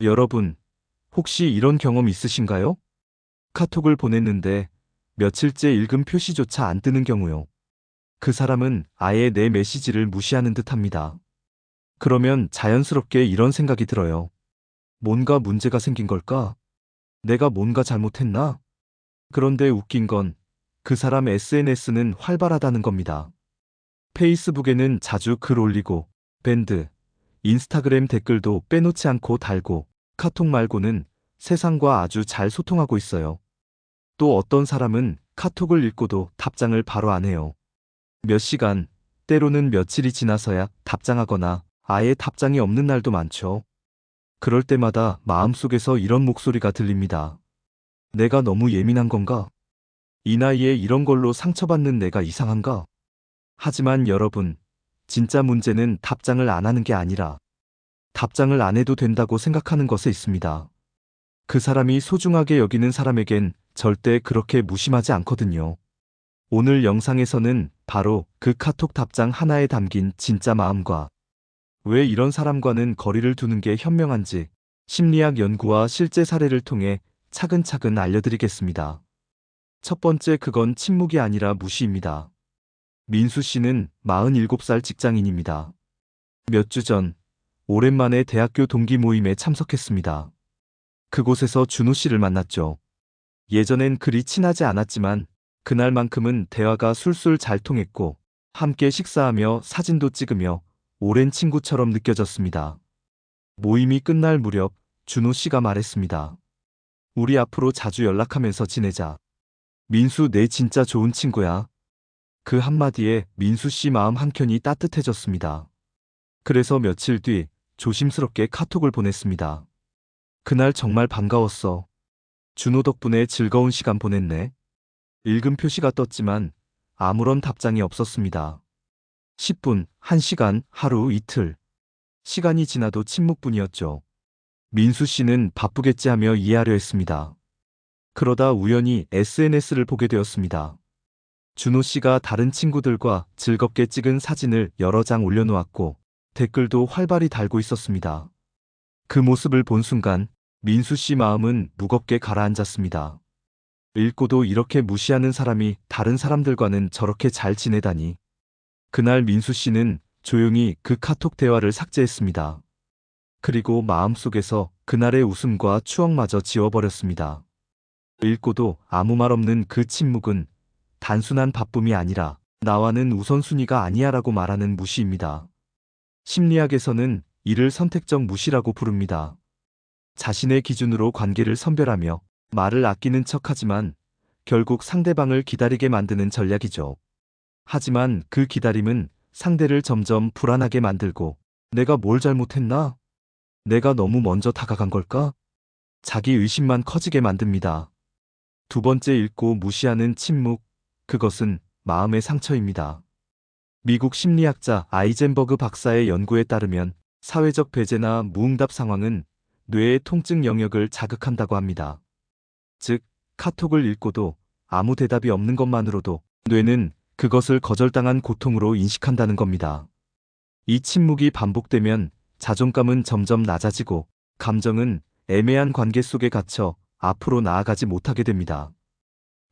여러분, 혹시 이런 경험 있으신가요? 카톡을 보냈는데 며칠째 읽음 표시조차 안 뜨는 경우요. 그 사람은 아예 내 메시지를 무시하는 듯합니다. 그러면 자연스럽게 이런 생각이 들어요. 뭔가 문제가 생긴 걸까? 내가 뭔가 잘못했나? 그런데 웃긴 건 그 사람 SNS는 활발하다는 겁니다. 페이스북에는 자주 글 올리고, 밴드, 인스타그램 댓글도 빼놓지 않고 달고, 카톡 말고는 세상과 아주 잘 소통하고 있어요. 또 어떤 사람은 카톡을 읽고도 답장을 바로 안 해요. 몇 시간, 때로는 며칠이 지나서야 답장하거나 아예 답장이 없는 날도 많죠. 그럴 때마다 마음속에서 이런 목소리가 들립니다. 내가 너무 예민한 건가? 이 나이에 이런 걸로 상처받는 내가 이상한가? 하지만 여러분, 진짜 문제는 답장을 안 하는 게 아니라 답장을 안 해도 된다고 생각하는 것에 있습니다. 그 사람이 소중하게 여기는 사람에겐 절대 그렇게 무심하지 않거든요. 오늘 영상에서는 바로 그 카톡 답장 하나에 담긴 진짜 마음과 왜 이런 사람과는 거리를 두는 게 현명한지 심리학 연구와 실제 사례를 통해 차근차근 알려드리겠습니다. 첫 번째, 그건 침묵이 아니라 무시입니다. 민수 씨는 47살 직장인입니다. 몇 주 전 오랜만에 대학교 동기 모임에 참석했습니다. 그곳에서 준호 씨를 만났죠. 예전엔 그리 친하지 않았지만 그날만큼은 대화가 술술 잘 통했고 함께 식사하며 사진도 찍으며 오랜 친구처럼 느껴졌습니다. 모임이 끝날 무렵 준호 씨가 말했습니다. 우리 앞으로 자주 연락하면서 지내자. 민수, 내 진짜 좋은 친구야. 그 한마디에 민수 씨 마음 한켠이 따뜻해졌습니다. 그래서 며칠 뒤 조심스럽게 카톡을 보냈습니다. 그날 정말 반가웠어. 준호 덕분에 즐거운 시간 보냈네. 읽음 표시가 떴지만 아무런 답장이 없었습니다. 10분, 1시간, 하루, 이틀. 시간이 지나도 침묵뿐이었죠. 민수 씨는 바쁘겠지 하며 이해하려 했습니다. 그러다 우연히 SNS를 보게 되었습니다. 준호 씨가 다른 친구들과 즐겁게 찍은 사진을 여러 장 올려놓았고 댓글도 활발히 달고 있었습니다. 그 모습을 본 순간 민수 씨 마음은 무겁게 가라앉았습니다. 읽고도 이렇게 무시하는 사람이 다른 사람들과는 저렇게 잘 지내다니. 그날 민수 씨는 조용히 그 카톡 대화를 삭제했습니다. 그리고 마음속에서 그날의 웃음과 추억마저 지워버렸습니다. 읽고도 아무 말 없는 그 침묵은 단순한 바쁨이 아니라 나와는 우선순위가 아니야라고 말하는 무시입니다. 심리학에서는 이를 선택적 무시라고 부릅니다. 자신의 기준으로 관계를 선별하며 말을 아끼는 척하지만 결국 상대방을 기다리게 만드는 전략이죠. 하지만 그 기다림은 상대를 점점 불안하게 만들고 내가 뭘 잘못했나? 내가 너무 먼저 다가간 걸까? 자기 의심만 커지게 만듭니다. 두 번째, 읽고 무시하는 침묵, 그것은 마음의 상처입니다. 미국 심리학자 아이젠버그 박사의 연구에 따르면 사회적 배제나 무응답 상황은 뇌의 통증 영역을 자극한다고 합니다. 즉, 카톡을 읽고도 아무 대답이 없는 것만으로도 뇌는 그것을 거절당한 고통으로 인식한다는 겁니다. 이 침묵이 반복되면 자존감은 점점 낮아지고 감정은 애매한 관계 속에 갇혀 앞으로 나아가지 못하게 됩니다.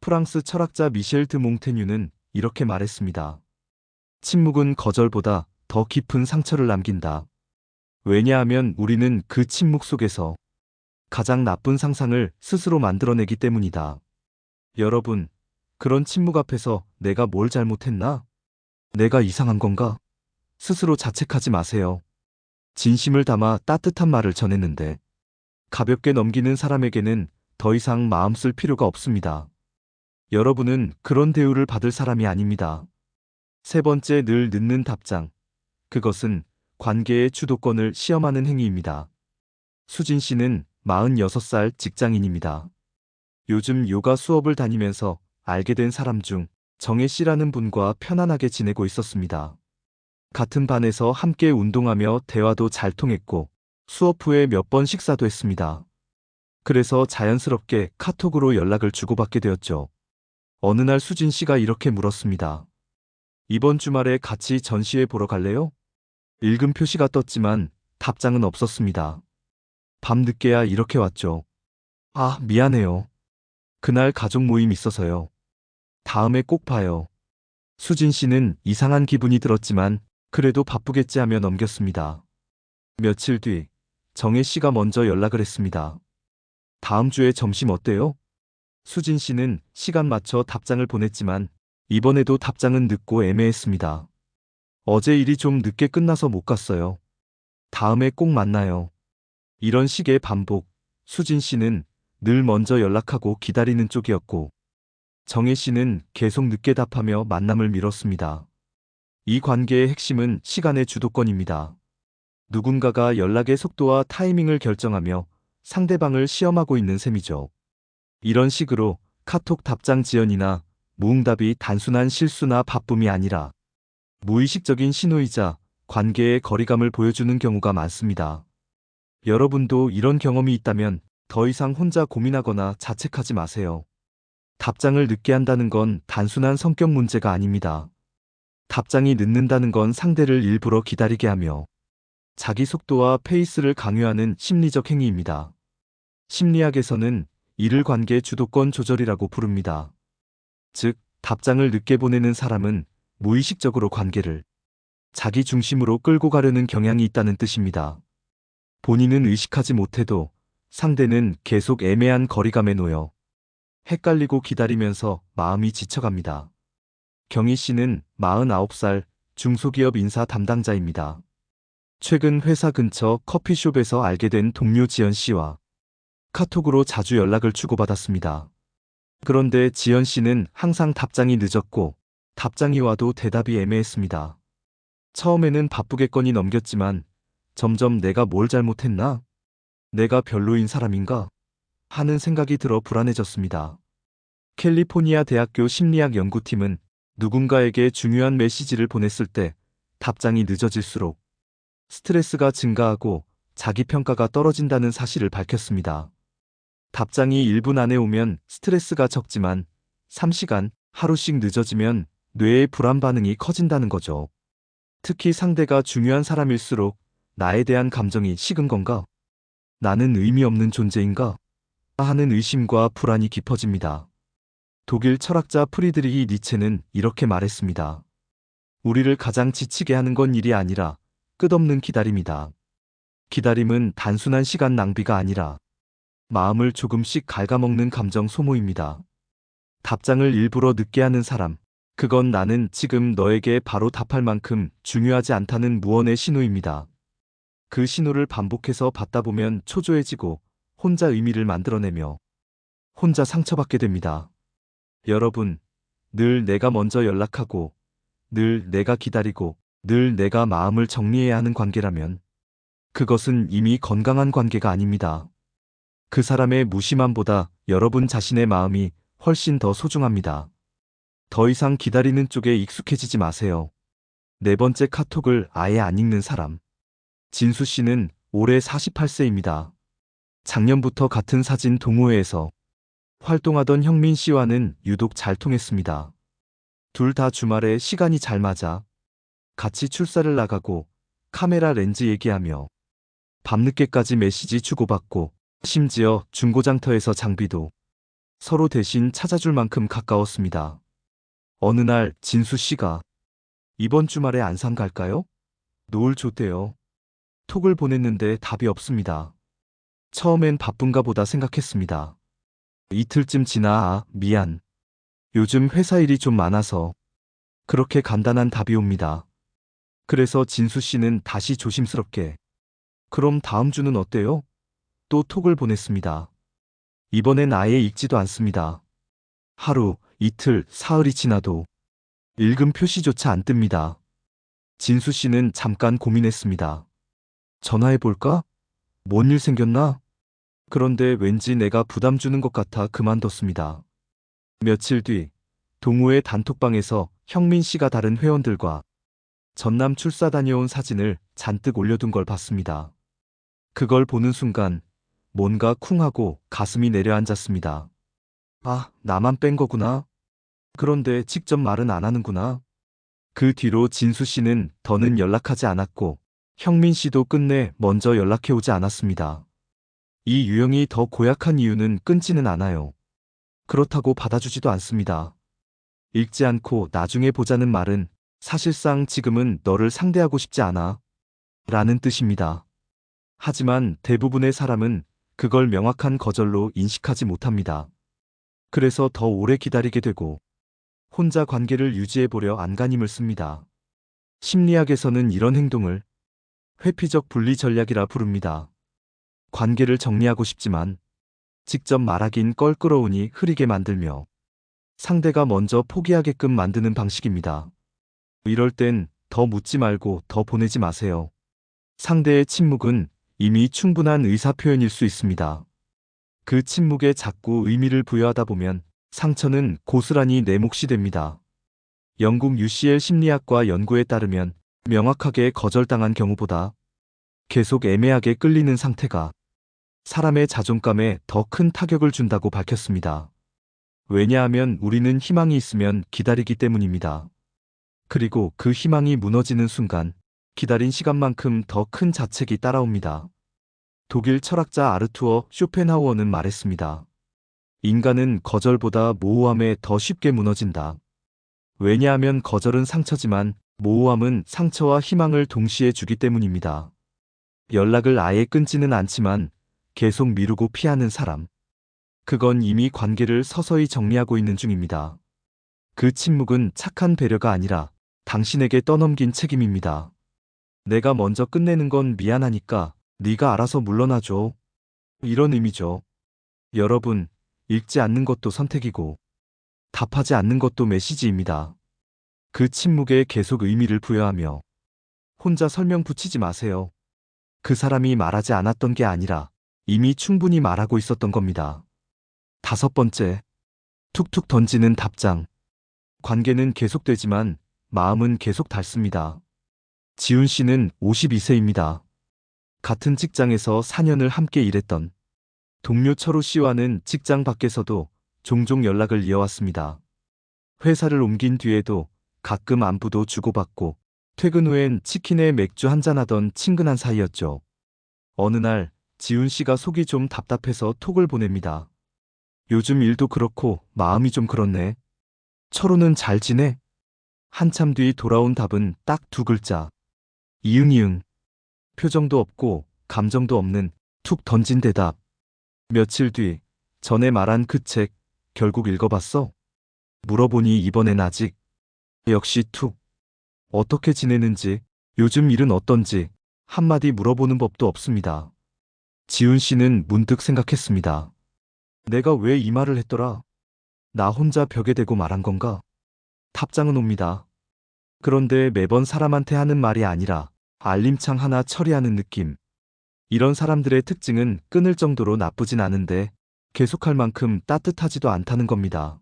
프랑스 철학자 미셸 드 몽테뉴는 이렇게 말했습니다. 침묵은 거절보다 더 깊은 상처를 남긴다. 왜냐하면 우리는 그 침묵 속에서 가장 나쁜 상상을 스스로 만들어내기 때문이다. 여러분, 그런 침묵 앞에서 내가 뭘 잘못했나? 내가 이상한 건가? 스스로 자책하지 마세요. 진심을 담아 따뜻한 말을 전했는데 가볍게 넘기는 사람에게는 더 이상 마음 쓸 필요가 없습니다. 여러분은 그런 대우를 받을 사람이 아닙니다. 세 번째, 늘 늦는 답장. 그것은 관계의 주도권을 시험하는 행위입니다. 수진 씨는 46살 직장인입니다. 요즘 요가 수업을 다니면서 알게 된 사람 중 정혜 씨라는 분과 편안하게 지내고 있었습니다. 같은 반에서 함께 운동하며 대화도 잘 통했고 수업 후에 몇 번 식사도 했습니다. 그래서 자연스럽게 카톡으로 연락을 주고받게 되었죠. 어느 날 수진 씨가 이렇게 물었습니다. 이번 주말에 같이 전시회 보러 갈래요? 읽음 표시가 떴지만 답장은 없었습니다. 밤늦게야 이렇게 왔죠. 아, 미안해요. 그날 가족 모임 있어서요. 다음에 꼭 봐요. 수진 씨는 이상한 기분이 들었지만 그래도 바쁘겠지 하며 넘겼습니다. 며칠 뒤 정혜 씨가 먼저 연락을 했습니다. 다음 주에 점심 어때요? 수진 씨는 시간 맞춰 답장을 보냈지만 이번에도 답장은 늦고 애매했습니다. 어제 일이 좀 늦게 끝나서 못 갔어요. 다음에 꼭 만나요. 이런 식의 반복. 수진 씨는 늘 먼저 연락하고 기다리는 쪽이었고 정혜 씨는 계속 늦게 답하며 만남을 미뤘습니다. 이 관계의 핵심은 시간의 주도권입니다. 누군가가 연락의 속도와 타이밍을 결정하며 상대방을 시험하고 있는 셈이죠. 이런 식으로 카톡 답장 지연이나 무응답이 단순한 실수나 바쁨이 아니라 무의식적인 신호이자 관계의 거리감을 보여주는 경우가 많습니다. 여러분도 이런 경험이 있다면 더 이상 혼자 고민하거나 자책하지 마세요. 답장을 늦게 한다는 건 단순한 성격 문제가 아닙니다. 답장이 늦는다는 건 상대를 일부러 기다리게 하며 자기 속도와 페이스를 강요하는 심리적 행위입니다. 심리학에서는 이를 관계 주도권 조절이라고 부릅니다. 즉, 답장을 늦게 보내는 사람은 무의식적으로 관계를 자기 중심으로 끌고 가려는 경향이 있다는 뜻입니다. 본인은 의식하지 못해도 상대는 계속 애매한 거리감에 놓여 헷갈리고 기다리면서 마음이 지쳐갑니다. 경희 씨는 49살 중소기업 인사 담당자입니다. 최근 회사 근처 커피숍에서 알게 된 동료 지연 씨와 카톡으로 자주 연락을 주고받았습니다. 그런데 지연 씨는 항상 답장이 늦었고 답장이 와도 대답이 애매했습니다. 처음에는 바쁘겠거니 넘겼지만 점점 내가 뭘 잘못했나? 내가 별로인 사람인가? 하는 생각이 들어 불안해졌습니다. 캘리포니아 대학교 심리학 연구팀은 누군가에게 중요한 메시지를 보냈을 때 답장이 늦어질수록 스트레스가 증가하고 자기평가가 떨어진다는 사실을 밝혔습니다. 답장이 1분 안에 오면 스트레스가 적지만 3시간, 하루씩 늦어지면 뇌의 불안 반응이 커진다는 거죠. 특히 상대가 중요한 사람일수록 나에 대한 감정이 식은 건가? 나는 의미 없는 존재인가? 하는 의심과 불안이 깊어집니다. 독일 철학자 프리드리히 니체는 이렇게 말했습니다. 우리를 가장 지치게 하는 건 일이 아니라 끝없는 기다림이다. 기다림은 단순한 시간 낭비가 아니라 마음을 조금씩 갉아먹는 감정 소모입니다. 답장을 일부러 늦게 하는 사람, 그건 나는 지금 너에게 바로 답할 만큼 중요하지 않다는 무언의 신호입니다. 그 신호를 반복해서 받다 보면 초조해지고 혼자 의미를 만들어내며 혼자 상처받게 됩니다. 여러분, 늘 내가 먼저 연락하고 늘 내가 기다리고 늘 내가 마음을 정리해야 하는 관계라면 그것은 이미 건강한 관계가 아닙니다. 그 사람의 무심함보다 여러분 자신의 마음이 훨씬 더 소중합니다. 더 이상 기다리는 쪽에 익숙해지지 마세요. 네 번째 카톡을 아예 안 읽는 사람. 진수 씨는 올해 48세입니다. 작년부터 같은 사진 동호회에서 활동하던 형민 씨와는 유독 잘 통했습니다. 둘 다 주말에 시간이 잘 맞아 같이 출사를 나가고 카메라 렌즈 얘기하며 밤늦게까지 메시지 주고받고 심지어 중고장터에서 장비도 서로 대신 찾아줄 만큼 가까웠습니다. 어느 날 진수 씨가 이번 주말에 안산 갈까요? 노을 좋대요. 톡을 보냈는데 답이 없습니다. 처음엔 바쁜가 보다 생각했습니다. 이틀쯤 지나 미안. 요즘 회사 일이 좀 많아서 그렇게 간단한 답이 옵니다. 그래서 진수 씨는 다시 조심스럽게 그럼 다음 주는 어때요? 또 톡을 보냈습니다. 이번엔 아예 읽지도 않습니다. 하루, 이틀, 사흘이 지나도 읽음 표시조차 안 뜹니다. 진수 씨는 잠깐 고민했습니다. 전화해볼까? 뭔 일 생겼나? 그런데 왠지 내가 부담 주는 것 같아 그만뒀습니다. 며칠 뒤 동호회 단톡방에서 형민 씨가 다른 회원들과 전남 출사 다녀온 사진을 잔뜩 올려둔 걸 봤습니다. 그걸 보는 순간 뭔가 쿵하고 가슴이 내려앉았습니다. 아, 나만 뺀 거구나. 그런데 직접 말은 안 하는구나. 그 뒤로 진수 씨는 더는 연락하지 않았고 형민 씨도 끝내 먼저 연락해오지 않았습니다. 이 유형이 더 고약한 이유는 끊지는 않아요. 그렇다고 받아주지도 않습니다. 읽지 않고 나중에 보자는 말은 사실상 지금은 너를 상대하고 싶지 않아 라는 뜻입니다. 하지만 대부분의 사람은 그걸 명확한 거절로 인식하지 못합니다. 그래서 더 오래 기다리게 되고 혼자 관계를 유지해보려 안간힘을 씁니다. 심리학에서는 이런 행동을 회피적 분리 전략이라 부릅니다. 관계를 정리하고 싶지만 직접 말하긴 껄끄러우니 흐리게 만들며 상대가 먼저 포기하게끔 만드는 방식입니다. 이럴 땐 더 묻지 말고 더 보내지 마세요. 상대의 침묵은 이미 충분한 의사표현일 수 있습니다. 그 침묵에 자꾸 의미를 부여하다 보면 상처는 고스란히 내 몫이 됩니다. 영국 UCL 심리학과 연구에 따르면 명확하게 거절당한 경우보다 계속 애매하게 끌리는 상태가 사람의 자존감에 더 큰 타격을 준다고 밝혔습니다. 왜냐하면 우리는 희망이 있으면 기다리기 때문입니다. 그리고 그 희망이 무너지는 순간 기다린 시간만큼 더 큰 자책이 따라옵니다. 독일 철학자 아르투어 쇼펜하우어는 말했습니다. 인간은 거절보다 모호함에 더 쉽게 무너진다. 왜냐하면 거절은 상처지만 모호함은 상처와 희망을 동시에 주기 때문입니다. 연락을 아예 끊지는 않지만 계속 미루고 피하는 사람. 그건 이미 관계를 서서히 정리하고 있는 중입니다. 그 침묵은 착한 배려가 아니라 당신에게 떠넘긴 책임입니다. 내가 먼저 끝내는 건 미안하니까 네가 알아서 물러나줘. 이런 의미죠. 여러분, 읽지 않는 것도 선택이고 답하지 않는 것도 메시지입니다. 그 침묵에 계속 의미를 부여하며 혼자 설명 붙이지 마세요. 그 사람이 말하지 않았던 게 아니라 이미 충분히 말하고 있었던 겁니다. 5번째, 툭툭 던지는 답장. 관계는 계속되지만 마음은 계속 닳습니다. 지훈 씨는 52세입니다. 같은 직장에서 4년을 함께 일했던 동료 철우 씨와는 직장 밖에서도 종종 연락을 이어왔습니다. 회사를 옮긴 뒤에도 가끔 안부도 주고받고 퇴근 후엔 치킨에 맥주 한잔하던 친근한 사이였죠. 어느 날 지훈 씨가 속이 좀 답답해서 톡을 보냅니다. 요즘 일도 그렇고 마음이 좀 그렇네. 철우는 잘 지내? 한참 뒤 돌아온 답은 딱 2글자. 이응이응. 표정도 없고 감정도 없는 툭 던진 대답. 며칠 뒤 전에 말한 그 책 결국 읽어봤어? 물어보니 이번엔 아직. 역시 툭. 어떻게 지내는지, 요즘 일은 어떤지 한마디 물어보는 법도 없습니다. 지훈 씨는 문득 생각했습니다. 내가 왜 이 말을 했더라? 나 혼자 벽에 대고 말한 건가? 답장은 옵니다. 그런데 매번 사람한테 하는 말이 아니라 알림창 하나 처리하는 느낌. 이런 사람들의 특징은 끊을 정도로 나쁘진 않은데 계속할 만큼 따뜻하지도 않다는 겁니다.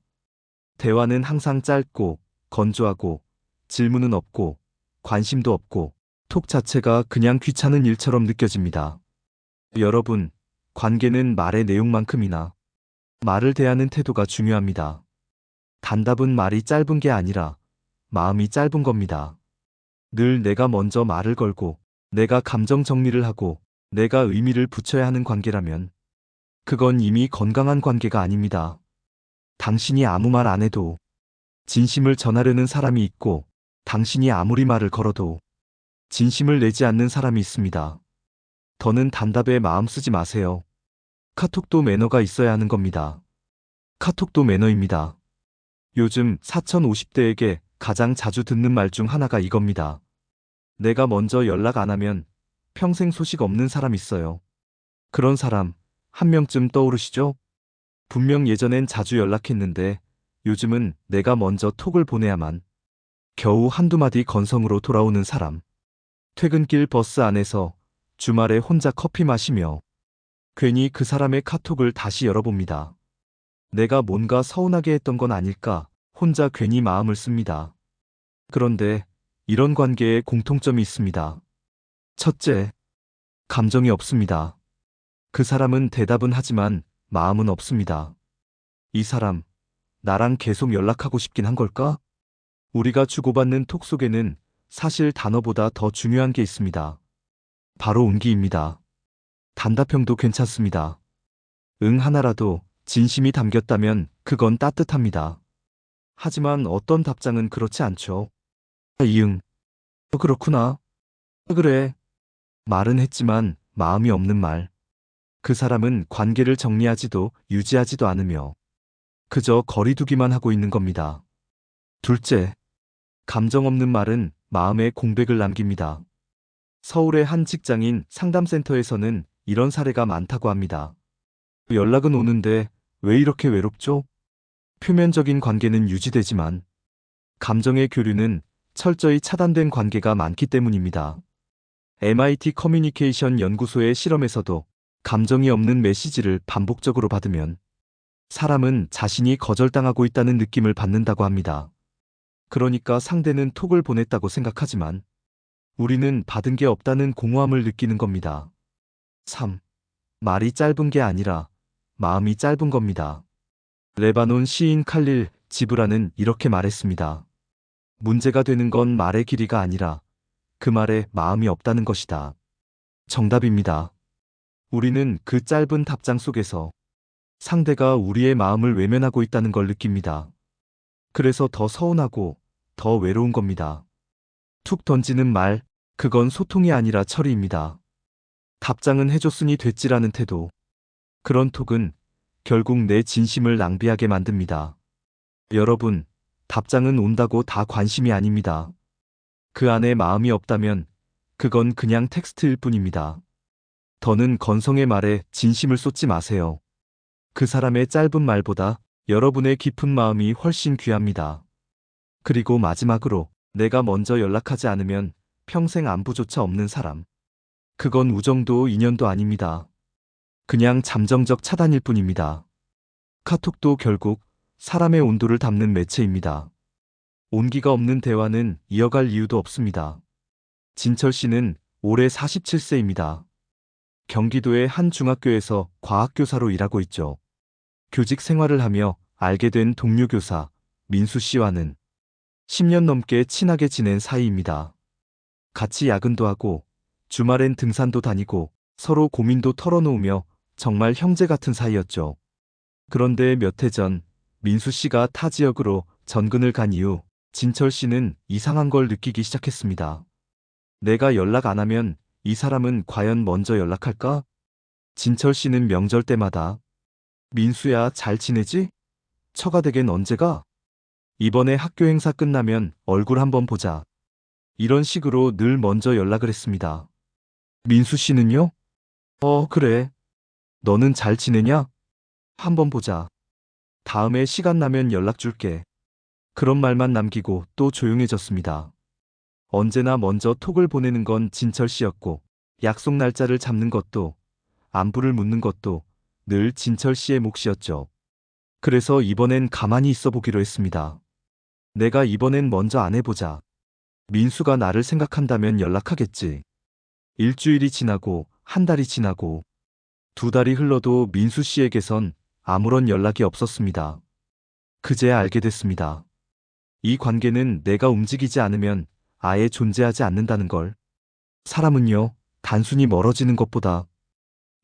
대화는 항상 짧고 건조하고 질문은 없고 관심도 없고 톡 자체가 그냥 귀찮은 일처럼 느껴집니다. 여러분, 관계는 말의 내용만큼이나 말을 대하는 태도가 중요합니다. 단답은 말이 짧은 게 아니라 마음이 짧은 겁니다. 늘 내가 먼저 말을 걸고 내가 감정 정리를 하고 내가 의미를 붙여야 하는 관계라면 그건 이미 건강한 관계가 아닙니다. 당신이 아무 말 안 해도 진심을 전하려는 사람이 있고 당신이 아무리 말을 걸어도 진심을 내지 않는 사람이 있습니다. 더는 단답에 마음 쓰지 마세요. 카톡도 매너가 있어야 하는 겁니다. 카톡도 매너입니다. 요즘 4050대에게 가장 자주 듣는 말 중 하나가 이겁니다. 내가 먼저 연락 안 하면 평생 소식 없는 사람 있어요. 그런 사람 한 명쯤 떠오르시죠? 분명 예전엔 자주 연락했는데 요즘은 내가 먼저 톡을 보내야만 겨우 한두 마디 건성으로 돌아오는 사람. 퇴근길 버스 안에서 주말에 혼자 커피 마시며 괜히 그 사람의 카톡을 다시 열어봅니다. 내가 뭔가 서운하게 했던 건 아닐까 혼자 괜히 마음을 씁니다. 그런데 이런 관계에 공통점이 있습니다. 첫째, 감정이 없습니다. 그 사람은 대답은 하지만 마음은 없습니다. 이 사람, 나랑 계속 연락하고 싶긴 한 걸까? 우리가 주고받는 톡 속에는 사실 단어보다 더 중요한 게 있습니다. 바로 온기입니다. 단답형도 괜찮습니다. 응 하나라도 진심이 담겼다면 그건 따뜻합니다. 하지만 어떤 답장은 그렇지 않죠. 이응. 그렇구나. 그래. 말은 했지만 마음이 없는 말. 그 사람은 관계를 정리하지도 유지하지도 않으며 그저 거리두기만 하고 있는 겁니다. 둘째, 감정 없는 말은 마음에 공백을 남깁니다. 서울의 한 직장인 상담센터에서는 이런 사례가 많다고 합니다. 연락은 오는데 왜 이렇게 외롭죠? 표면적인 관계는 유지되지만 감정의 교류는 철저히 차단된 관계가 많기 때문입니다. MIT 커뮤니케이션 연구소의 실험에서도 감정이 없는 메시지를 반복적으로 받으면 사람은 자신이 거절당하고 있다는 느낌을 받는다고 합니다. 그러니까 상대는 톡을 보냈다고 생각하지만 우리는 받은 게 없다는 공허함을 느끼는 겁니다. 3. 말이 짧은 게 아니라 마음이 짧은 겁니다. 레바논 시인 칼릴 지브라는 이렇게 말했습니다. 문제가 되는 건 말의 길이가 아니라 그 말에 마음이 없다는 것이다. 정답입니다. 우리는 그 짧은 답장 속에서 상대가 우리의 마음을 외면하고 있다는 걸 느낍니다. 그래서 더 서운하고 더 외로운 겁니다. 툭 던지는 말, 그건 소통이 아니라 처리입니다. 답장은 해줬으니 됐지라는 태도. 그런 톡은 결국 내 진심을 낭비하게 만듭니다. 여러분, 답장은 온다고 다 관심이 아닙니다. 그 안에 마음이 없다면 그건 그냥 텍스트일 뿐입니다. 더는 건성의 말에 진심을 쏟지 마세요. 그 사람의 짧은 말보다 여러분의 깊은 마음이 훨씬 귀합니다. 그리고 마지막으로 내가 먼저 연락하지 않으면 평생 안부조차 없는 사람. 그건 우정도 인연도 아닙니다. 그냥 잠정적 차단일 뿐입니다. 카톡도 결국 사람의 온도를 담는 매체입니다. 온기가 없는 대화는 이어갈 이유도 없습니다. 진철 씨는 올해 47세입니다. 경기도의 한 중학교에서 과학교사로 일하고 있죠. 교직 생활을 하며 알게 된 동료 교사 민수 씨와는 10년 넘게 친하게 지낸 사이입니다. 같이 야근도 하고 주말엔 등산도 다니고 서로 고민도 털어놓으며 정말 형제 같은 사이였죠. 그런데 몇 해 전 민수 씨가 타 지역으로 전근을 간 이후 진철 씨는 이상한 걸 느끼기 시작했습니다. 내가 연락 안 하면 이 사람은 과연 먼저 연락할까? 진철 씨는 명절 때마다 민수야 잘 지내지? 처가댁엔 언제 가? 이번에 학교 행사 끝나면 얼굴 한번 보자. 이런 식으로 늘 먼저 연락을 했습니다. 민수 씨는요? 그래. 너는 잘 지내냐? 한번 보자. 다음에 시간 나면 연락 줄게. 그런 말만 남기고 또 조용해졌습니다. 언제나 먼저 톡을 보내는 건 진철 씨였고, 약속 날짜를 잡는 것도, 안부를 묻는 것도 늘 진철 씨의 몫이었죠. 그래서 이번엔 가만히 있어 보기로 했습니다. 내가 이번엔 먼저 안 해보자. 민수가 나를 생각한다면 연락하겠지. 일주일이 지나고, 한 달이 지나고, 두 달이 흘러도 민수 씨에게선 아무런 연락이 없었습니다. 그제야 알게 됐습니다. 이 관계는 내가 움직이지 않으면 아예 존재하지 않는다는 걸. 사람은요, 단순히 멀어지는 것보다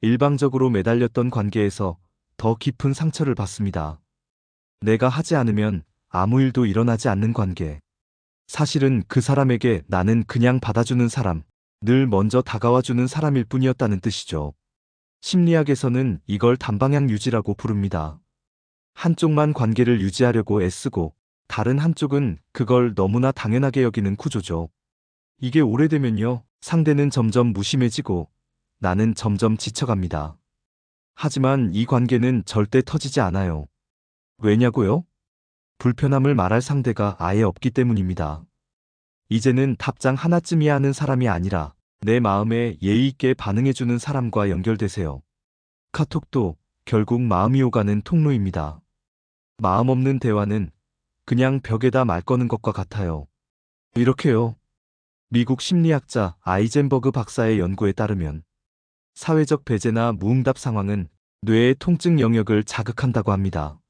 일방적으로 매달렸던 관계에서 더 깊은 상처를 받습니다. 내가 하지 않으면 아무 일도 일어나지 않는 관계. 사실은 그 사람에게 나는 그냥 받아주는 사람, 늘 먼저 다가와주는 사람일 뿐이었다는 뜻이죠. 심리학에서는 이걸 단방향 유지라고 부릅니다. 한쪽만 관계를 유지하려고 애쓰고 다른 한쪽은 그걸 너무나 당연하게 여기는 구조죠. 이게 오래되면요, 상대는 점점 무심해지고 나는 점점 지쳐갑니다. 하지만 이 관계는 절대 터지지 않아요. 왜냐고요? 불편함을 말할 상대가 아예 없기 때문입니다. 이제는 답장 하나쯤이야 하는 사람이 아니라 내 마음에 예의 있게 반응해주는 사람과 연결되세요. 카톡도 결국 마음이 오가는 통로입니다. 마음 없는 대화는 그냥 벽에다 말 거는 것과 같아요. 이렇게요. 미국 심리학자 아이젠버그 박사의 연구에 따르면 사회적 배제나 무응답 상황은 뇌의 통증 영역을 자극한다고 합니다.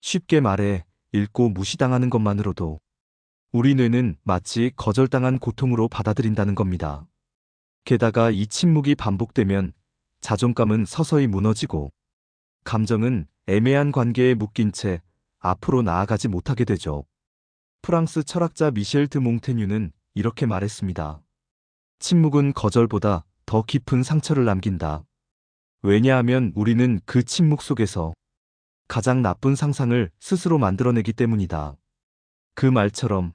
쉽게 말해 읽고 무시당하는 것만으로도 우리 뇌는 마치 거절당한 고통으로 받아들인다는 겁니다. 게다가 이 침묵이 반복되면 자존감은 서서히 무너지고 감정은 애매한 관계에 묶인 채 앞으로 나아가지 못하게 되죠. 프랑스 철학자 미셸 드 몽테뉴는 이렇게 말했습니다. 침묵은 거절보다 더 깊은 상처를 남긴다. 왜냐하면 우리는 그 침묵 속에서 가장 나쁜 상상을 스스로 만들어내기 때문이다. 그 말처럼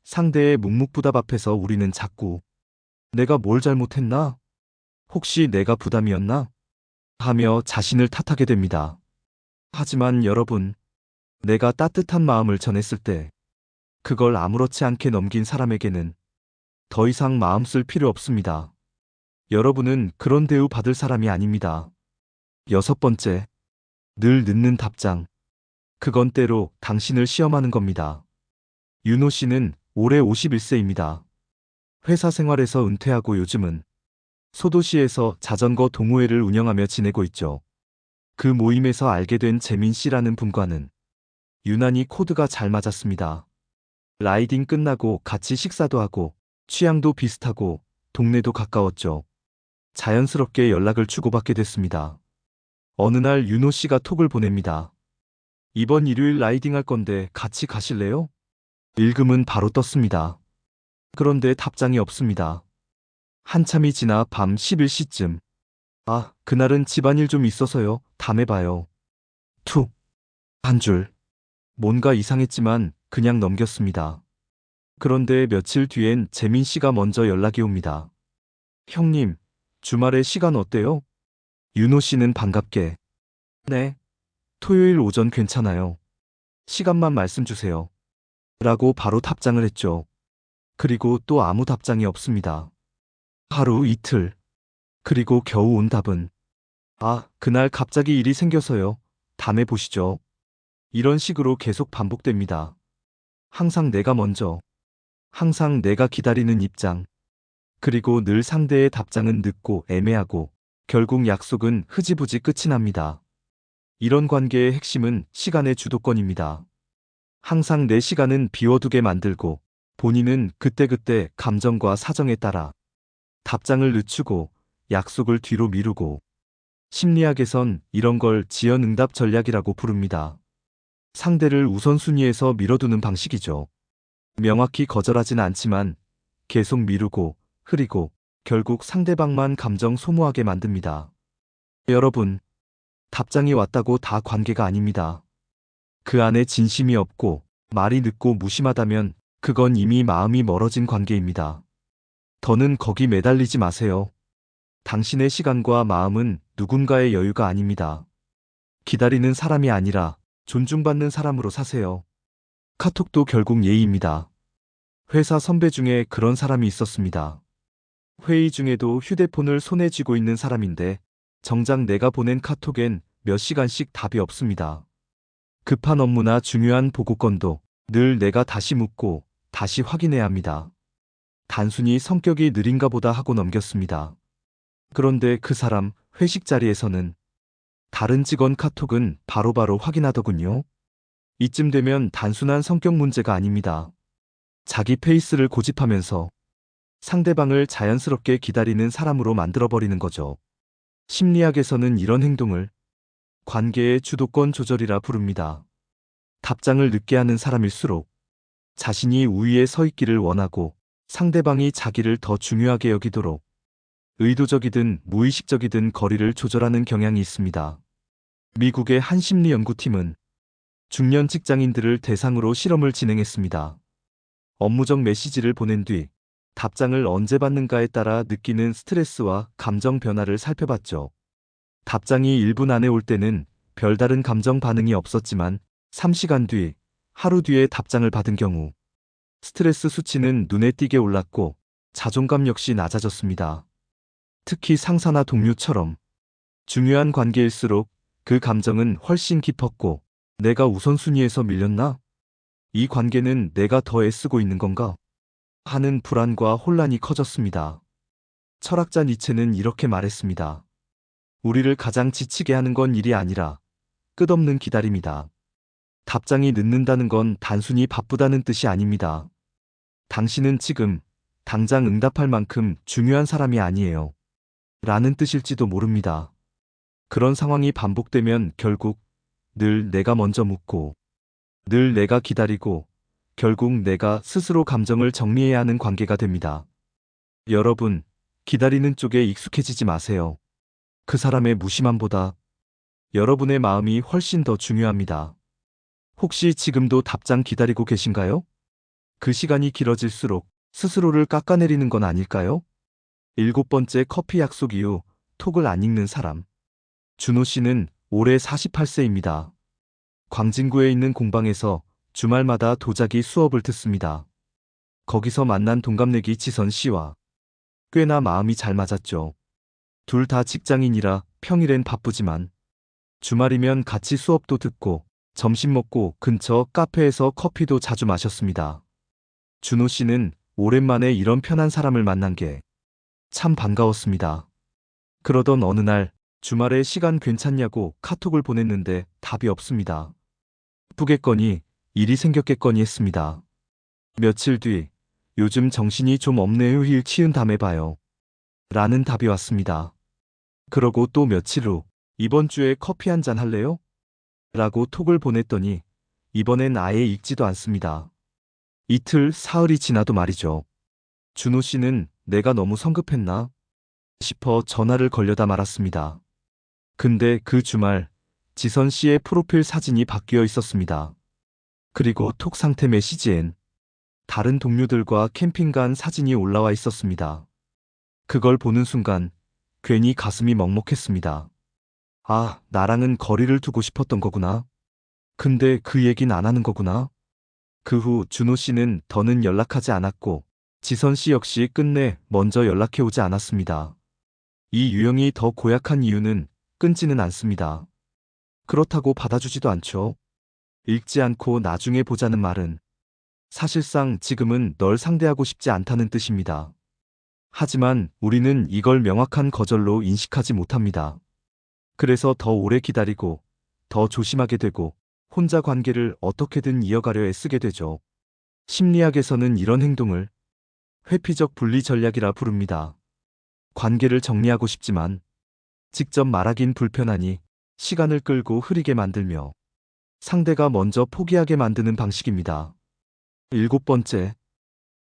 상대의 묵묵부답 앞에서 우리는 자꾸 내가 뭘 잘못했나? 혹시 내가 부담이었나? 하며 자신을 탓하게 됩니다. 하지만 여러분, 내가 따뜻한 마음을 전했을 때 그걸 아무렇지 않게 넘긴 사람에게는 더 이상 마음 쓸 필요 없습니다. 여러분은 그런 대우 받을 사람이 아닙니다. 6번째, 늘 늦는 답장. 그건 때로 당신을 시험하는 겁니다. 윤호 씨는 올해 51세입니다. 회사 생활에서 은퇴하고 요즘은 소도시에서 자전거 동호회를 운영하며 지내고 있죠. 그 모임에서 알게 된 재민 씨라는 분과는 유난히 코드가 잘 맞았습니다. 라이딩 끝나고 같이 식사도 하고 취향도 비슷하고 동네도 가까웠죠. 자연스럽게 연락을 주고받게 됐습니다. 어느 날 윤호 씨가 톡을 보냅니다. 이번 일요일 라이딩 할 건데 같이 가실래요? 읽음은 바로 떴습니다. 그런데 답장이 없습니다. 한참이 지나 밤 11시쯤. 아, 그날은 집안일 좀 있어서요. 다음에 봐요. 툭. 한 줄. 뭔가 이상했지만 그냥 넘겼습니다. 그런데 며칠 뒤엔 재민 씨가 먼저 연락이 옵니다. 형님, 주말에 시간 어때요? 윤호 씨는 반갑게. 네. 토요일 오전 괜찮아요. 시간만 말씀 주세요. 라고 바로 답장을 했죠. 그리고 또 아무 답장이 없습니다. 하루 이틀. 그리고 겨우 온 답은 아, 그날 갑자기 일이 생겨서요. 다음에 보시죠. 이런 식으로 계속 반복됩니다. 항상 내가 먼저, 항상 내가 기다리는 입장. 그리고 늘 상대의 답장은 늦고 애매하고 결국 약속은 흐지부지 끝이 납니다. 이런 관계의 핵심은 시간의 주도권입니다. 항상 내 시간은 비워두게 만들고 본인은 그때그때 감정과 사정에 따라 답장을 늦추고 약속을 뒤로 미루고 심리학에선 이런 걸 지연응답 전략이라고 부릅니다. 상대를 우선순위에서 밀어두는 방식이죠. 명확히 거절하진 않지만 계속 미루고 흐리고 결국 상대방만 감정 소모하게 만듭니다. 여러분, 답장이 왔다고 다 관계가 아닙니다. 그 안에 진심이 없고 말이 늦고 무심하다면 그건 이미 마음이 멀어진 관계입니다. 더는 거기 매달리지 마세요. 당신의 시간과 마음은 누군가의 여유가 아닙니다. 기다리는 사람이 아니라 존중받는 사람으로 사세요. 카톡도 결국 예의입니다. 회사 선배 중에 그런 사람이 있었습니다. 회의 중에도 휴대폰을 손에 쥐고 있는 사람인데 정작 내가 보낸 카톡엔 몇 시간씩 답이 없습니다. 급한 업무나 중요한 보고건도 늘 내가 다시 묻고 다시 확인해야 합니다. 단순히 성격이 느린가 보다 하고 넘겼습니다. 그런데 그 사람 회식 자리에서는 다른 직원 카톡은 바로바로 확인하더군요. 이쯤 되면 단순한 성격 문제가 아닙니다. 자기 페이스를 고집하면서 상대방을 자연스럽게 기다리는 사람으로 만들어버리는 거죠. 심리학에서는 이런 행동을 관계의 주도권 조절이라 부릅니다. 답장을 늦게 하는 사람일수록 자신이 우위에 서 있기를 원하고 상대방이 자기를 더 중요하게 여기도록 의도적이든 무의식적이든 거리를 조절하는 경향이 있습니다. 미국의 한 심리 연구팀은 중년 직장인들을 대상으로 실험을 진행했습니다. 업무적 메시지를 보낸 뒤 답장을 언제 받는가에 따라 느끼는 스트레스와 감정 변화를 살펴봤죠. 답장이 1분 안에 올 때는 별다른 감정 반응이 없었지만 3시간 뒤, 하루 뒤에 답장을 받은 경우 스트레스 수치는 눈에 띄게 올랐고 자존감 역시 낮아졌습니다. 특히 상사나 동료처럼 중요한 관계일수록 그 감정은 훨씬 깊었고 내가 우선순위에서 밀렸나? 이 관계는 내가 더 애쓰고 있는 건가? 하는 불안과 혼란이 커졌습니다. 철학자 니체는 이렇게 말했습니다. 우리를 가장 지치게 하는 건 일이 아니라 끝없는 기다림이다. 답장이 늦는다는 건 단순히 바쁘다는 뜻이 아닙니다. 당신은 지금 당장 응답할 만큼 중요한 사람이 아니에요. 라는 뜻일지도 모릅니다. 그런 상황이 반복되면 결국 늘 내가 먼저 묻고, 늘 내가 기다리고, 결국 내가 스스로 감정을 정리해야 하는 관계가 됩니다. 여러분, 기다리는 쪽에 익숙해지지 마세요. 그 사람의 무심함보다 여러분의 마음이 훨씬 더 중요합니다. 혹시 지금도 답장 기다리고 계신가요? 그 시간이 길어질수록 스스로를 깎아내리는 건 아닐까요? 7번째 커피 약속 이후 톡을 안 읽는 사람. 준호 씨는 올해 48세입니다. 광진구에 있는 공방에서 주말마다 도자기 수업을 듣습니다. 거기서 만난 동갑내기 지선 씨와 꽤나 마음이 잘 맞았죠. 둘 다 직장인이라 평일엔 바쁘지만 주말이면 같이 수업도 듣고 점심 먹고 근처 카페에서 커피도 자주 마셨습니다. 준호 씨는 오랜만에 이런 편한 사람을 만난 게 참 반가웠습니다. 그러던 어느 날 주말에 시간 괜찮냐고 카톡을 보냈는데 답이 없습니다. 바쁘겠거니 일이 생겼겠거니 했습니다. 며칠 뒤 요즘 정신이 좀 없네요. 일 치운 다음에 봐요. 라는 답이 왔습니다. 그러고 또 며칠 후 이번 주에 커피 한잔 할래요? 라고 톡을 보냈더니 이번엔 아예 읽지도 않습니다. 이틀, 사흘이 지나도 말이죠. 준호 씨는 내가 너무 성급했나 싶어 전화를 걸려다 말았습니다. 근데 그 주말 지선 씨의 프로필 사진이 바뀌어 있었습니다. 그리고 톡 상태 메시지엔 다른 동료들과 캠핑 간 사진이 올라와 있었습니다. 그걸 보는 순간 괜히 가슴이 먹먹했습니다. 아, 나랑은 거리를 두고 싶었던 거구나. 근데 그 얘긴 안 하는 거구나. 그 후 준호 씨는 더는 연락하지 않았고 지선 씨 역시 끝내 먼저 연락해 오지 않았습니다. 이 유형이 더 고약한 이유는 끊지는 않습니다. 그렇다고 받아주지도 않죠. 읽지 않고 나중에 보자는 말은 사실상 지금은 널 상대하고 싶지 않다는 뜻입니다. 하지만 우리는 이걸 명확한 거절로 인식하지 못합니다. 그래서 더 오래 기다리고 더 조심하게 되고 혼자 관계를 어떻게든 이어가려 애쓰게 되죠. 심리학에서는 이런 행동을 회피적 분리 전략이라 부릅니다. 관계를 정리하고 싶지만 직접 말하긴 불편하니 시간을 끌고 흐리게 만들며 상대가 먼저 포기하게 만드는 방식입니다. 7번째,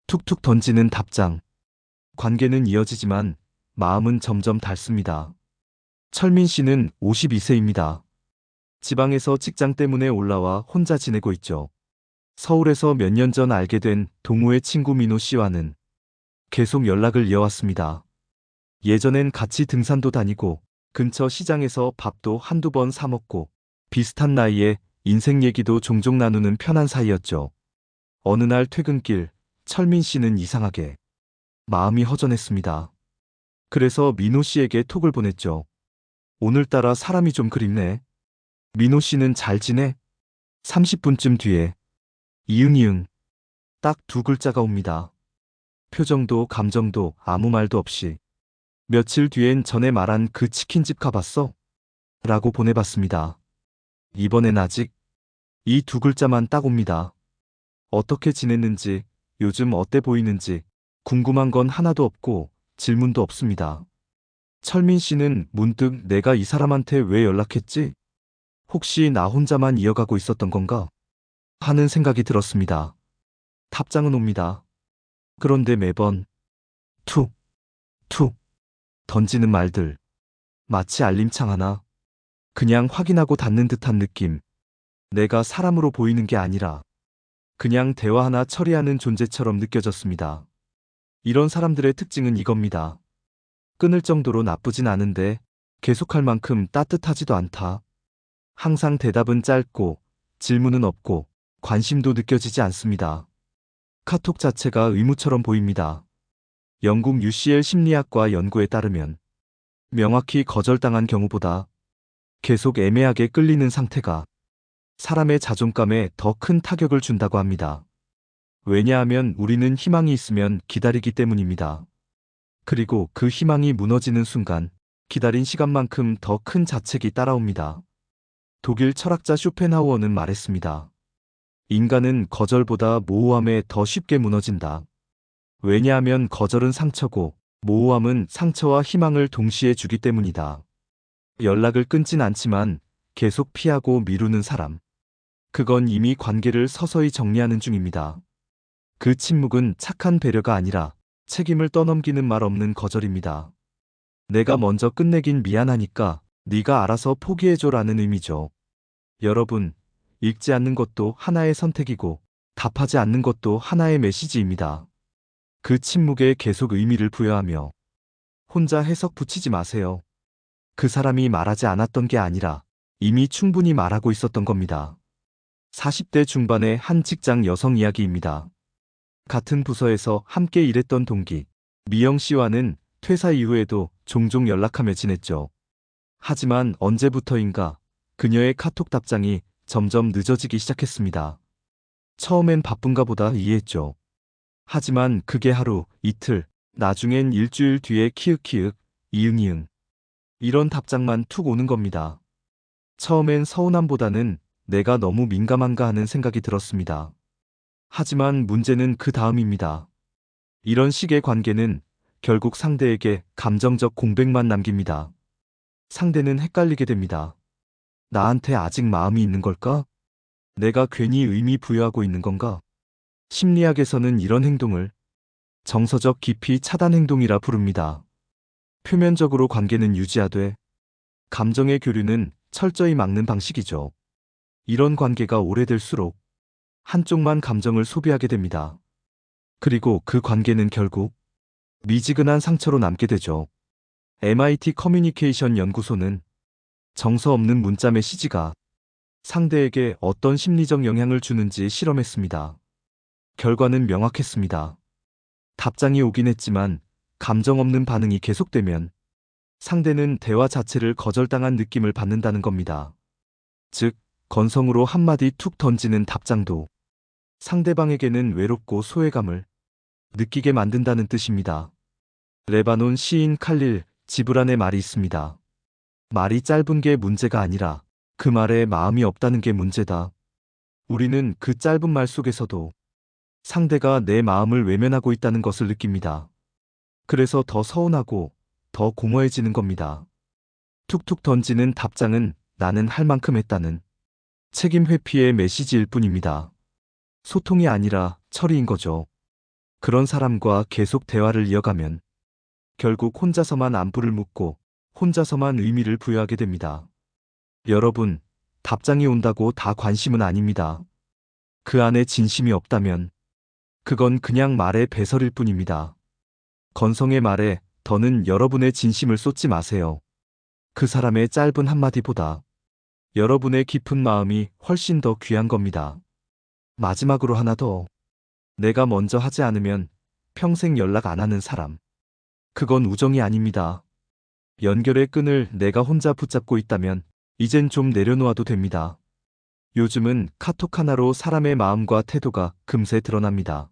툭툭 던지는 답장. 관계는 이어지지만 마음은 점점 닳습니다. 철민 씨는 52세입니다. 지방에서 직장 때문에 올라와 혼자 지내고 있죠. 서울에서 몇 년 전 알게 된 동호회 친구 민호 씨와는 계속 연락을 이어왔습니다. 예전엔 같이 등산도 다니고 근처 시장에서 밥도 한두 번 사 먹고 비슷한 나이에 인생 얘기도 종종 나누는 편한 사이였죠. 어느 날 퇴근길 철민 씨는 이상하게 마음이 허전했습니다. 그래서 민호 씨에게 톡을 보냈죠. 오늘따라 사람이 좀 그립네. 민호 씨는 잘 지내? 30분쯤 뒤에 이응이응 딱 두 글자가 옵니다. 표정도 감정도 아무 말도 없이 며칠 뒤엔 전에 말한 그 치킨집 가봤어? 라고 보내봤습니다. 이번엔 아직 이 두 글자만 딱 옵니다. 어떻게 지냈는지, 요즘 어때 보이는지 궁금한 건 하나도 없고 질문도 없습니다. 철민 씨는 문득 내가 이 사람한테 왜 연락했지? 혹시 나 혼자만 이어가고 있었던 건가? 하는 생각이 들었습니다. 답장은 옵니다. 그런데 매번 툭, 툭 던지는 말들. 마치 알림창 하나. 그냥 확인하고 닫는 듯한 느낌. 내가 사람으로 보이는 게 아니라 그냥 대화 하나 처리하는 존재처럼 느껴졌습니다. 이런 사람들의 특징은 이겁니다. 끊을 정도로 나쁘진 않은데 계속할 만큼 따뜻하지도 않다. 항상 대답은 짧고 질문은 없고 관심도 느껴지지 않습니다. 카톡 자체가 의무처럼 보입니다. 영국 UCL 심리학과 연구에 따르면 명확히 거절당한 경우보다 계속 애매하게 끌리는 상태가 사람의 자존감에 더 큰 타격을 준다고 합니다. 왜냐하면 우리는 희망이 있으면 기다리기 때문입니다. 그리고 그 희망이 무너지는 순간 기다린 시간만큼 더 큰 자책이 따라옵니다. 독일 철학자 쇼펜하우어는 말했습니다. 인간은 거절보다 모호함에 더 쉽게 무너진다. 왜냐하면 거절은 상처고 모호함은 상처와 희망을 동시에 주기 때문이다. 연락을 끊진 않지만 계속 피하고 미루는 사람. 그건 이미 관계를 서서히 정리하는 중입니다. 그 침묵은 착한 배려가 아니라 책임을 떠넘기는 말 없는 거절입니다. 내가 먼저 끝내긴 미안하니까 네가 알아서 포기해줘라는 의미죠. 여러분, 읽지 않는 것도 하나의 선택이고 답하지 않는 것도 하나의 메시지입니다. 그 침묵에 계속 의미를 부여하며 혼자 해석 붙이지 마세요. 그 사람이 말하지 않았던 게 아니라 이미 충분히 말하고 있었던 겁니다. 40대 중반의 한 직장 여성 이야기입니다. 같은 부서에서 함께 일했던 동기, 미영 씨와는 퇴사 이후에도 종종 연락하며 지냈죠. 하지만 언제부터인가 그녀의 카톡 답장이 점점 늦어지기 시작했습니다. 처음엔 바쁜가 보다 이해했죠. 하지만 그게 하루, 이틀, 나중엔 일주일 뒤에 키읔키읔, 이응이응. 이런 답장만 툭 오는 겁니다. 처음엔 서운함보다는 내가 너무 민감한가 하는 생각이 들었습니다. 하지만 문제는 그 다음입니다. 이런 식의 관계는 결국 상대에게 감정적 공백만 남깁니다. 상대는 헷갈리게 됩니다. 나한테 아직 마음이 있는 걸까? 내가 괜히 의미 부여하고 있는 건가? 심리학에서는 이런 행동을 정서적 기피 차단 행동이라 부릅니다. 표면적으로 관계는 유지하되 감정의 교류는 철저히 막는 방식이죠. 이런 관계가 오래될수록 한쪽만 감정을 소비하게 됩니다. 그리고 그 관계는 결국 미지근한 상처로 남게 되죠. MIT 커뮤니케이션 연구소는 정서 없는 문자 메시지가 상대에게 어떤 심리적 영향을 주는지 실험했습니다. 결과는 명확했습니다. 답장이 오긴 했지만 감정 없는 반응이 계속되면 상대는 대화 자체를 거절당한 느낌을 받는다는 겁니다. 즉, 건성으로 한마디 툭 던지는 답장도 상대방에게는 외롭고 소외감을 느끼게 만든다는 뜻입니다. 레바논 시인 칼릴 지브란의 말이 있습니다. 말이 짧은 게 문제가 아니라 그 말에 마음이 없다는 게 문제다. 우리는 그 짧은 말 속에서도 상대가 내 마음을 외면하고 있다는 것을 느낍니다. 그래서 더 서운하고 더 공허해지는 겁니다. 툭툭 던지는 답장은 나는 할 만큼 했다는 책임 회피의 메시지일 뿐입니다. 소통이 아니라 처리인 거죠. 그런 사람과 계속 대화를 이어가면 결국 혼자서만 안부를 묻고 혼자서만 의미를 부여하게 됩니다. 여러분, 답장이 온다고 다 관심은 아닙니다. 그 안에 진심이 없다면 그건 그냥 말의 배설일 뿐입니다. 건성의 말에 더는 여러분의 진심을 쏟지 마세요. 그 사람의 짧은 한마디보다 여러분의 깊은 마음이 훨씬 더 귀한 겁니다. 마지막으로 하나 더. 내가 먼저 하지 않으면 평생 연락 안 하는 사람. 그건 우정이 아닙니다. 연결의 끈을 내가 혼자 붙잡고 있다면 이젠 좀 내려놓아도 됩니다. 요즘은 카톡 하나로 사람의 마음과 태도가 금세 드러납니다.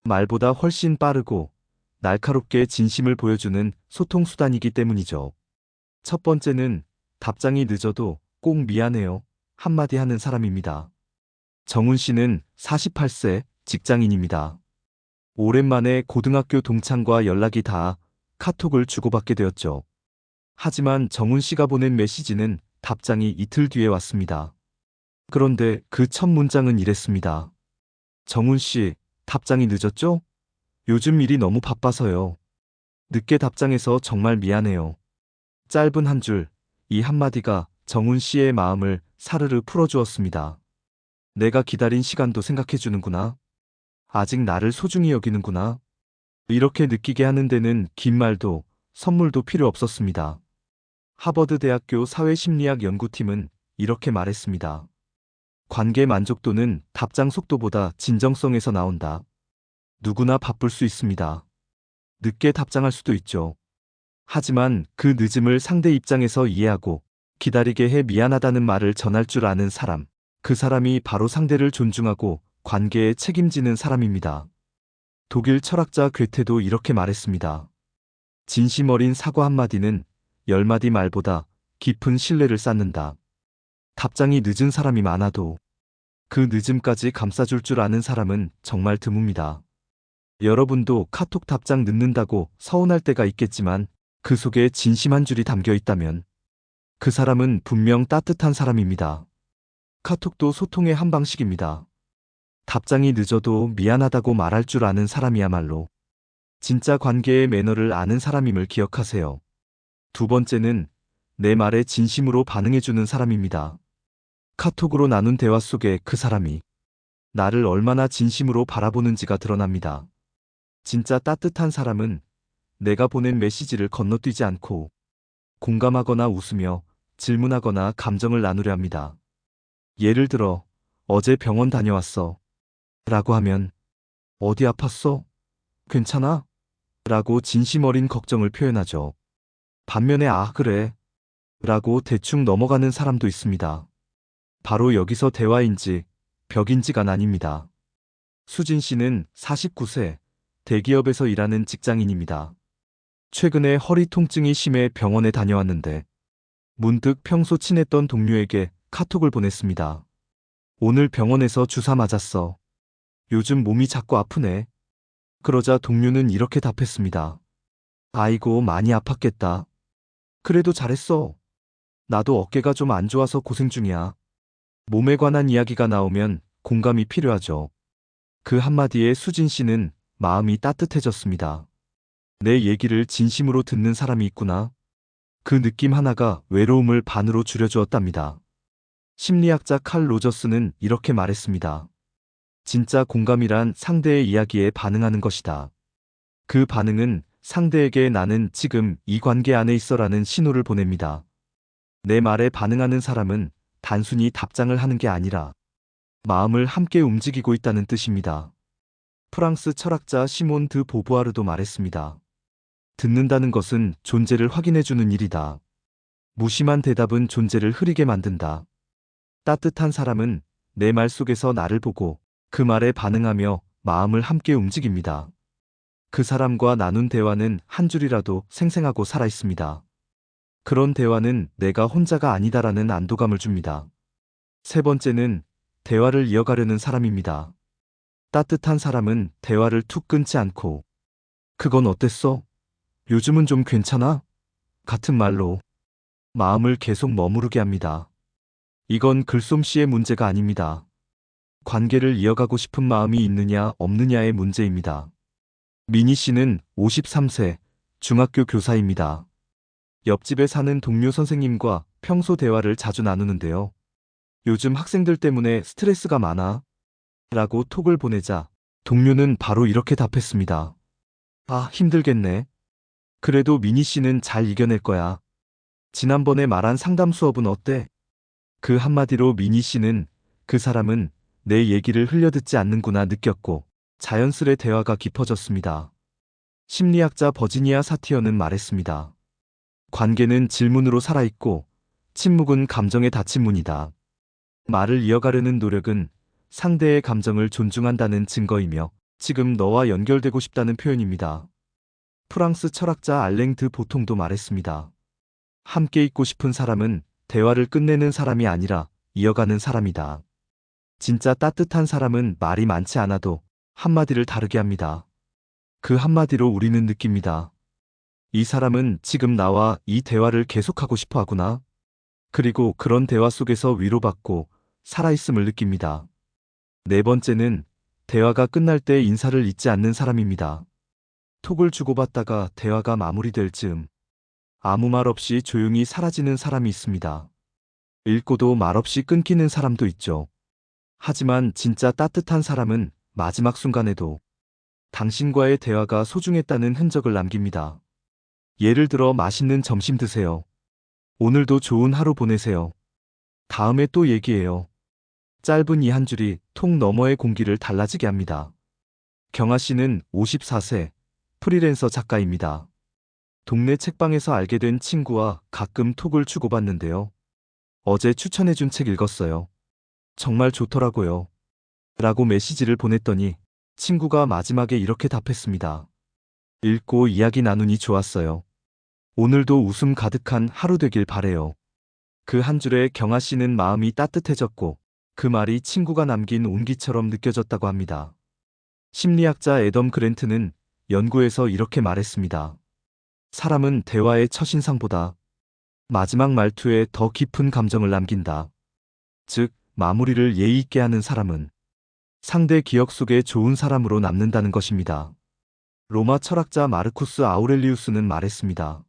말보다 훨씬 빠르고 날카롭게 진심을 보여주는 소통수단이기 때문이죠. 첫 번째는 답장이 늦어도 꼭 미안해요 한마디 하는 사람입니다. 정훈 씨는 48세 직장인입니다. 오랜만에 고등학교 동창과 연락이 닿아 카톡을 주고받게 되었죠. 하지만 정훈 씨가 보낸 메시지는 답장이 이틀 뒤에 왔습니다. 그런데 그 첫 문장은 이랬습니다. 정훈 씨, 답장이 늦었죠? 요즘 일이 너무 바빠서요. 늦게 답장해서 정말 미안해요. 짧은 한 줄, 이 한마디가 정훈 씨의 마음을 사르르 풀어주었습니다. 내가 기다린 시간도 생각해주는구나. 아직 나를 소중히 여기는구나. 이렇게 느끼게 하는 데는 긴 말도 선물도 필요 없었습니다. 하버드 대학교 사회심리학 연구팀은 이렇게 말했습니다. 관계 만족도는 답장 속도보다 진정성에서 나온다. 누구나 바쁠 수 있습니다. 늦게 답장할 수도 있죠. 하지만 그 늦음을 상대 입장에서 이해하고 기다리게 해 미안하다는 말을 전할 줄 아는 사람, 그 사람이 바로 상대를 존중하고 관계에 책임지는 사람입니다. 독일 철학자 괴테도 이렇게 말했습니다. 진심 어린 사과 한마디는 10마디 말보다 깊은 신뢰를 쌓는다. 답장이 늦은 사람이 많아도 그 늦음까지 감싸줄 줄 아는 사람은 정말 드뭅니다. 여러분도 카톡 답장 늦는다고 서운할 때가 있겠지만 그 속에 진심 한 줄이 담겨 있다면 그 사람은 분명 따뜻한 사람입니다. 카톡도 소통의 한 방식입니다. 답장이 늦어도 미안하다고 말할 줄 아는 사람이야말로 진짜 관계의 매너를 아는 사람임을 기억하세요. 두 번째는 내 말에 진심으로 반응해주는 사람입니다. 카톡으로 나눈 대화 속에 그 사람이 나를 얼마나 진심으로 바라보는지가 드러납니다. 진짜 따뜻한 사람은 내가 보낸 메시지를 건너뛰지 않고 공감하거나 웃으며 질문하거나 감정을 나누려 합니다. 예를 들어, 어제 병원 다녀왔어. 라고 하면, 어디 아팠어? 괜찮아? 라고 진심 어린 걱정을 표현하죠. 반면에 아, 그래. 라고 대충 넘어가는 사람도 있습니다. 바로 여기서 대화인지 벽인지가 나뉩니다. 수진 씨는 49세, 대기업에서 일하는 직장인입니다. 최근에 허리 통증이 심해 병원에 다녀왔는데 문득 평소 친했던 동료에게 카톡을 보냈습니다. 오늘 병원에서 주사 맞았어. 요즘 몸이 자꾸 아프네. 그러자 동료는 이렇게 답했습니다. 아이고, 많이 아팠겠다. 그래도 잘했어. 나도 어깨가 좀 안 좋아서 고생 중이야. 몸에 관한 이야기가 나오면 공감이 필요하죠. 그 한마디에 수진 씨는 마음이 따뜻해졌습니다. 내 얘기를 진심으로 듣는 사람이 있구나. 그 느낌 하나가 외로움을 반으로 줄여주었답니다. 심리학자 칼 로저스는 이렇게 말했습니다. 진짜 공감이란 상대의 이야기에 반응하는 것이다. 그 반응은 상대에게 나는 지금 이 관계 안에 있어라는 신호를 보냅니다. 내 말에 반응하는 사람은 단순히 답장을 하는 게 아니라 마음을 함께 움직이고 있다는 뜻입니다. 프랑스 철학자 시몬 드 보부아르도 말했습니다. 듣는다는 것은 존재를 확인해주는 일이다. 무심한 대답은 존재를 흐리게 만든다. 따뜻한 사람은 내 말 속에서 나를 보고 그 말에 반응하며 마음을 함께 움직입니다. 그 사람과 나눈 대화는 한 줄이라도 생생하고 살아있습니다. 그런 대화는 내가 혼자가 아니다라는 안도감을 줍니다. 세 번째는 대화를 이어가려는 사람입니다. 따뜻한 사람은 대화를 툭 끊지 않고 그건 어땠어? 요즘은 좀 괜찮아? 같은 말로 마음을 계속 머무르게 합니다. 이건 글솜씨의 문제가 아닙니다. 관계를 이어가고 싶은 마음이 있느냐 없느냐의 문제입니다. 미니 씨는 53세, 중학교 교사입니다. 옆집에 사는 동료 선생님과 평소 대화를 자주 나누는데요. 요즘 학생들 때문에 스트레스가 많아. 라고 톡을 보내자 동료는 바로 이렇게 답했습니다. 아, 힘들겠네. 그래도 미니 씨는 잘 이겨낼 거야. 지난번에 말한 상담 수업은 어때? 그 한마디로 미니 씨는 그 사람은 내 얘기를 흘려듣지 않는구나 느꼈고 자연스레 대화가 깊어졌습니다. 심리학자 버지니아 사티어는 말했습니다. 관계는 질문으로 살아있고 침묵은 감정의 닫힌 문이다. 말을 이어가려는 노력은 상대의 감정을 존중한다는 증거이며 지금 너와 연결되고 싶다는 표현입니다. 프랑스 철학자 알랭 드 보통도 말했습니다. 함께 있고 싶은 사람은 대화를 끝내는 사람이 아니라 이어가는 사람이다. 진짜 따뜻한 사람은 말이 많지 않아도 한마디를 다르게 합니다. 그 한마디로 우리는 느낍니다. 이 사람은 지금 나와 이 대화를 계속하고 싶어 하구나. 그리고 그런 대화 속에서 위로받고 살아있음을 느낍니다. 네 번째는 대화가 끝날 때 인사를 잊지 않는 사람입니다. 톡을 주고받다가 대화가 마무리될 즈음 아무 말 없이 조용히 사라지는 사람이 있습니다. 읽고도 말없이 끊기는 사람도 있죠. 하지만 진짜 따뜻한 사람은 마지막 순간에도 당신과의 대화가 소중했다는 흔적을 남깁니다. 예를 들어 맛있는 점심 드세요. 오늘도 좋은 하루 보내세요. 다음에 또 얘기해요. 짧은 이 한 줄이 톡 너머의 공기를 달라지게 합니다. 경아 씨는 54세, 프리랜서 작가입니다. 동네 책방에서 알게 된 친구와 가끔 톡을 주고받는데요. 어제 추천해준 책 읽었어요. 정말 좋더라고요. 라고 메시지를 보냈더니 친구가 마지막에 이렇게 답했습니다. 읽고 이야기 나누니 좋았어요. 오늘도 웃음 가득한 하루 되길 바래요. 그 한 줄에 경아 씨는 마음이 따뜻해졌고 그 말이 친구가 남긴 온기처럼 느껴졌다고 합니다. 심리학자 애덤 그랜트는 연구에서 이렇게 말했습니다. 사람은 대화의 첫인상보다 마지막 말투에 더 깊은 감정을 남긴다. 즉, 마무리를 예의 있게 하는 사람은 상대 기억 속에 좋은 사람으로 남는다는 것입니다. 로마 철학자 마르쿠스 아우렐리우스는 말했습니다.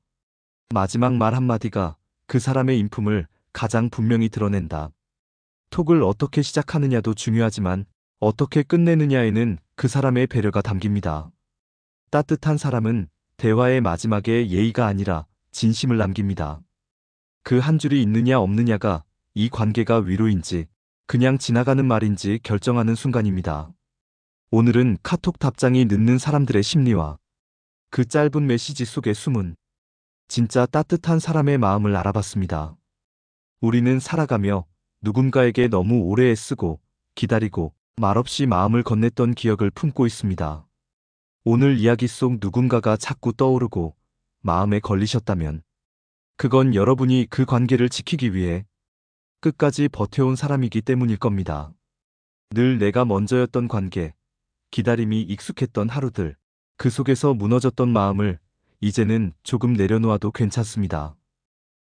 마지막 말 한마디가 그 사람의 인품을 가장 분명히 드러낸다. 톡을 어떻게 시작하느냐도 중요하지만 어떻게 끝내느냐에는 그 사람의 배려가 담깁니다. 따뜻한 사람은 대화의 마지막에 예의가 아니라 진심을 남깁니다. 그 한 줄이 있느냐 없느냐가 이 관계가 위로인지 그냥 지나가는 말인지 결정하는 순간입니다. 오늘은 카톡 답장이 늦는 사람들의 심리와 그 짧은 메시지 속에 숨은 진짜 따뜻한 사람의 마음을 알아봤습니다. 우리는 살아가며 누군가에게 너무 오래 애쓰고 기다리고 말없이 마음을 건넸던 기억을 품고 있습니다. 오늘 이야기 속 누군가가 자꾸 떠오르고 마음에 걸리셨다면 그건 여러분이 그 관계를 지키기 위해 끝까지 버텨온 사람이기 때문일 겁니다. 늘 내가 먼저였던 관계, 기다림이 익숙했던 하루들, 그 속에서 무너졌던 마음을 이제는 조금 내려놓아도 괜찮습니다.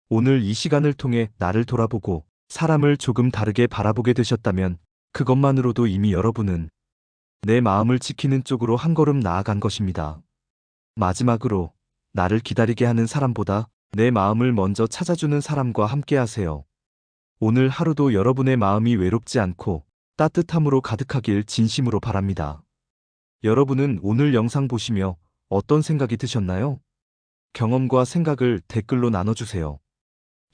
오늘 이 시간을 통해 나를 돌아보고 사람을 조금 다르게 바라보게 되셨다면 그것만으로도 이미 여러분은 내 마음을 지키는 쪽으로 한 걸음 나아간 것입니다. 마지막으로 나를 기다리게 하는 사람보다 내 마음을 먼저 찾아주는 사람과 함께 하세요. 오늘 하루도 여러분의 마음이 외롭지 않고 따뜻함으로 가득하길 진심으로 바랍니다. 여러분은 오늘 영상 보시며 어떤 생각이 드셨나요? 경험과 생각을 댓글로 나눠주세요.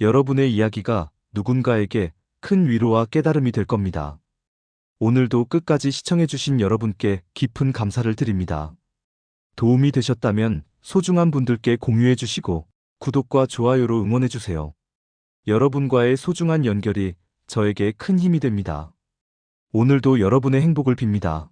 여러분의 이야기가 누군가에게 큰 위로와 깨달음이 될 겁니다. 오늘도 끝까지 시청해주신 여러분께 깊은 감사를 드립니다. 도움이 되셨다면 소중한 분들께 공유해주시고 구독과 좋아요로 응원해주세요. 여러분과의 소중한 연결이 저에게 큰 힘이 됩니다. 오늘도 여러분의 행복을 빕니다.